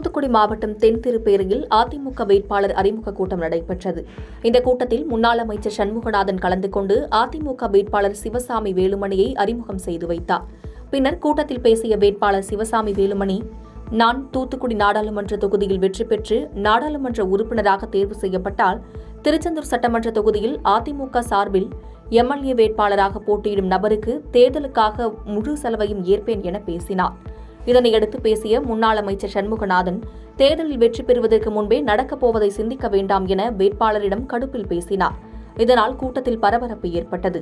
தூத்துக்குடி மாவட்டம் தென்திருப்பேரியில் அதிமுக வேட்பாளர் அறிமுக கூட்டம் நடைபெற்றது. இந்த கூட்டத்தில் முன்னாள் அமைச்சர் சண்முகநாதன் கலந்து கொண்டு அதிமுக வேட்பாளர் சிவசாமி வேலுமணியை அறிமுகம் செய்து வைத்தார். பின்னர் கூட்டத்தில் பேசிய வேட்பாளர் சிவசாமி வேலுமணி, நான் தூத்துக்குடி நாடாளுமன்ற தொகுதியில் வெற்றி பெற்று நாடாளுமன்ற உறுப்பினராக தேர்வு செய்யப்பட்டால் திருச்செந்தூர் சட்டமன்ற தொகுதியில் அதிமுக சார்பில் எம்எல்ஏ வேட்பாளராக போட்டியிடும் நபருக்கு தேர்தலுக்காக முழு செலவையும் ஏற்பேன் என பேசினார். இதனையடுத்து பேசிய முன்னாள் அமைச்சர் சண்முகநாதன், தேர்தலில் வெற்றி பெறுவதற்கு முன்பே நடக்கப் போவதை சிந்திக்க வேண்டாம் என வேட்பாளரிடம் கடுப்பில் பேசினார். இதனால் கூட்டத்தில் பரபரப்பு ஏற்பட்டது.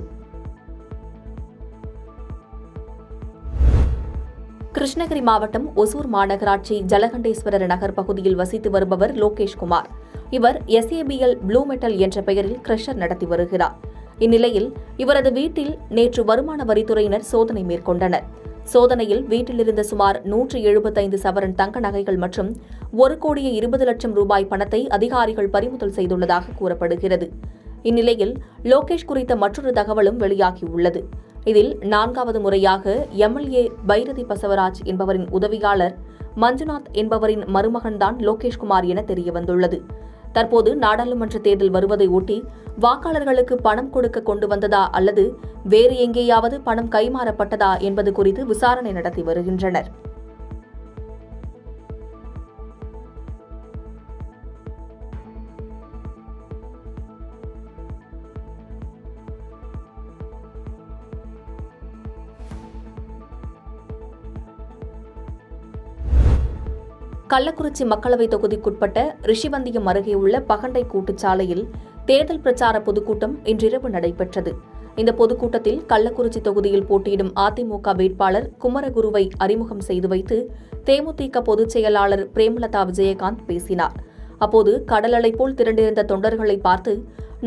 கிருஷ்ணகிரி மாவட்டம் ஒசூர் மாநகராட்சி ஜலகண்டேஸ்வரர் நகர் பகுதியில் வசித்து வருபவர் லோகேஷ்குமார். இவர் SABL ப்ளூ மெட்டல் என்ற பெயரில் கிரஷர் நடத்தி வருகிறார். இந்நிலையில் இவரது வீட்டில் நேற்று வருமான வரித்துறையினர் சோதனை மேற்கொண்டனர். சோதனையில் வீட்டிலிருந்த சுமார் 175 சவரன் தங்க நகைகள் மற்றும் 1,20,00,000 ரூபாய் பணத்தை அதிகாரிகள் பறிமுதல் செய்துள்ளதாக கூறப்படுகிறது. இந்நிலையில் லோகேஷ் குறித்த மற்றொரு தகவலும் வெளியாகியுள்ளது. இதில் 4வது முறையாக MLA பைரதி பசவராஜ் என்பவரின் உதவியாளர் மஞ்சுநாத் என்பவரின் மருமகன்தான் லோகேஷ்குமார் என தெரியவந்துள்ளது. தற்போது நாடாளுமன்ற தேர்தல் வருவதை ஒட்டி வாக்காளர்களுக்கு பணம் கொடுக்க கொண்டு வந்ததா அல்லது வேறு எங்கேயாவது பணம் கைமாறப்பட்டதா என்பது குறித்து விசாரணை நடத்தி வருகின்றனர். கள்ளக்குறிச்சி மக்களவைத் தொகுதிக்குட்பட்ட ரிஷிவந்தியம் அருகே உள்ள பகண்டை கூட்டுச்சாலையில் தேர்தல் பிரச்சார பொதுக்கூட்டம் இன்றிரவு நடைபெற்றது. இந்த பொதுக்கூட்டத்தில் கள்ளக்குறிச்சி தொகுதியில் போட்டியிடும் அதிமுக வேட்பாளர் குமரகுருவை அறிமுகம் செய்து வைத்து தேமுதிக பொதுச் செயலாளர் பிரேமலதா விஜயகாந்த் பேசினார். அப்போது கடல் அலை போல் திரண்டிருந்த தொண்டர்களை பார்த்து,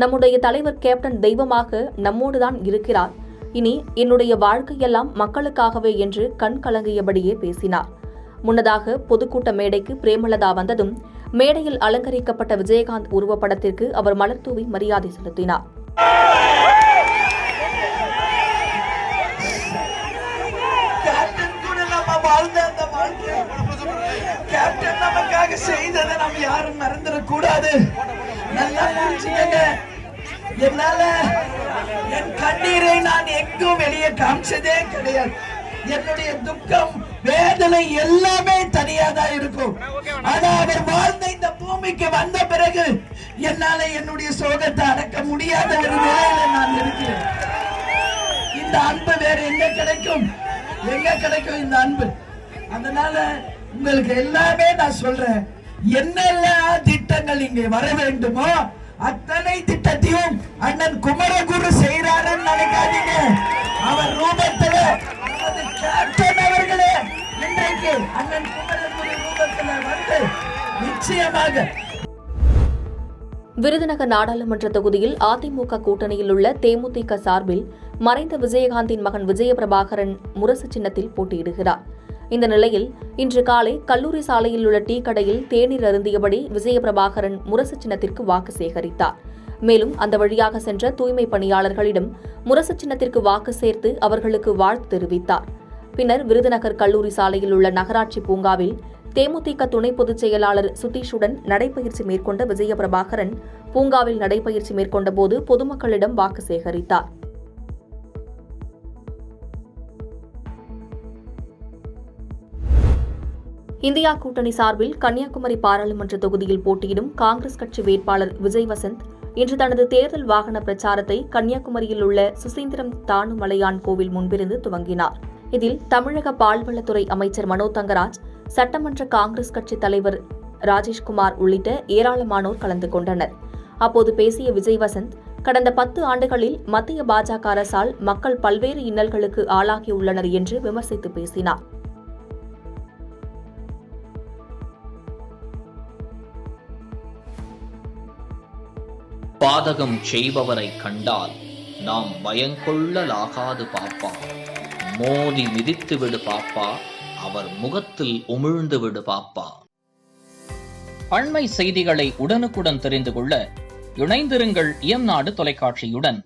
நம்முடைய தலைவர் கேப்டன் தெய்வமாக நம்மோடுதான் இருக்கிறார், இனி என்னுடைய வாழ்க்கையெல்லாம் மக்களுக்காகவே என்று கண் கலங்கியபடியே பேசினார். முன்னதாக பொதுக்கூட்ட மேடைக்கு பிரேமலதா வந்ததும் மேடையில் அலங்கரிக்கப்பட்ட விஜயகாந்த் உருவப்படத்திற்கு அவர் மலர் தூவி மரியாதை செலுத்தினார். கேப்டன் நமக்காக செய்ததை நம்ம யாரும் மறந்துடக்கூடாது. நல்லா புரிஞ்சுக்கங்க. என்னால என் கண்ணீரை நான் எங்கும் வெளியே காமிச்சதே கிடையாது. என்னுடைய துக்கம் வேதனை எல்லாமே தனியாதான் இருக்கும். ஆனா அவர் வாழ்ந்த இந்த பூமிக்கு வந்த பிறகு என்னால என்னுடைய சோகத்தை அடக்க முடியாத ஒரு நிலையில நான் இருக்கிறேன். இந்த அன்பு வேற எங்க கிடைக்கும்? எங்க கிடைக்கும் இந்த அன்பு? அதனால உங்களுக்கு எல்லாமே நான் சொல்றேன், என்னெல்லாம் திட்டங்கள் இங்கே வர வேண்டுமோ அத்தனை திட்டத்தையும் அண்ணன் குமரகுரு செய்யறாருன்னு நினைக்காதீங்க. அவர் ரூபத்துல கேப்டன் அவர்களே இன்றைக்கு அண்ணன் குமரகுரு ரூபத்துல வந்து நிச்சயமாக. விருதுநகர் நாடாளுமன்ற தொகுதியில் அதிமுக கூட்டணியில் உள்ள தேமுதிக சார்பில் மறைந்த விஜயகாந்தின் மகன் விஜயபிரபாகரன் முரசு சின்னத்தில் போட்டியிடுகிறார். இந்த நிலையில் இன்று காலை கல்லூரி சாலையில் உள்ள டீ கடையில் தேநீர் அருந்தியபடி விஜயபிரபாகரன் முரசு சின்னத்திற்கு வாக்கு சேகரித்தார். மேலும் அந்த வழியாக சென்ற தூய்மை பணியாளர்களிடம் முரசு சின்னத்திற்கு வாக்கு சேர்த்து அவர்களுக்கு வாழ்த்து தெரிவித்தார். பின்னர் விருதுநகர் கல்லூரி சாலையில் உள்ள நகராட்சி பூங்காவில் தேமுதிக துணை பொதுச் செயலாளர் சுதீஷுடன் நடைபயிற்சி மேற்கொண்ட விஜயபிரபாகரன் பூங்காவில் நடைபயிற்சி மேற்கொண்ட போது பொதுமக்களிடம் வாக்கு சேகரித்தார். இந்தியா கூட்டணி சார்பில் கன்னியாகுமரி பாராளுமன்ற தொகுதியில் போட்டியிடும் காங்கிரஸ் கட்சி வேட்பாளர் விஜய் வசந்த் இன்று தனது தேர்தல் வாகன பிரச்சாரத்தை கன்னியாகுமரியில் உள்ள சுசீந்திரம் தானுமலையான் கோவில் முன்பிருந்து துவங்கினார். இதில் தமிழக பால்வளத்துறை அமைச்சர் மனோ தங்கராஜ், சட்டமன்ற காங்கிரஸ் கட்சி தலைவர் ராஜேஷ்குமார் உள்ளிட்ட ஏராளமானோர் கலந்து கொண்டனர். அப்போது பேசிய விஜய் வசந்த், கடந்த 10 ஆண்டுகளில் மத்திய பாஜக அரசால் மக்கள் பல்வேறு இன்னல்களுக்கு ஆளாகியுள்ளனர் என்று விமர்சித்து பேசினார். பாதகம் செய்பவரை கண்டால் நாம் பயங்கொள்ளலாகாது பாப்பா, மோதி மிதித்து விடு பாப்பா, அவர் முகத்தில் உமிழ்ந்து விடு பாப்பா. அண்மை செய்திகளை உடனுக்குடன் தெரிந்து கொள்ள இணைந்திருங்கள் இயம்நாடு தொலைக்காட்சியுடன்.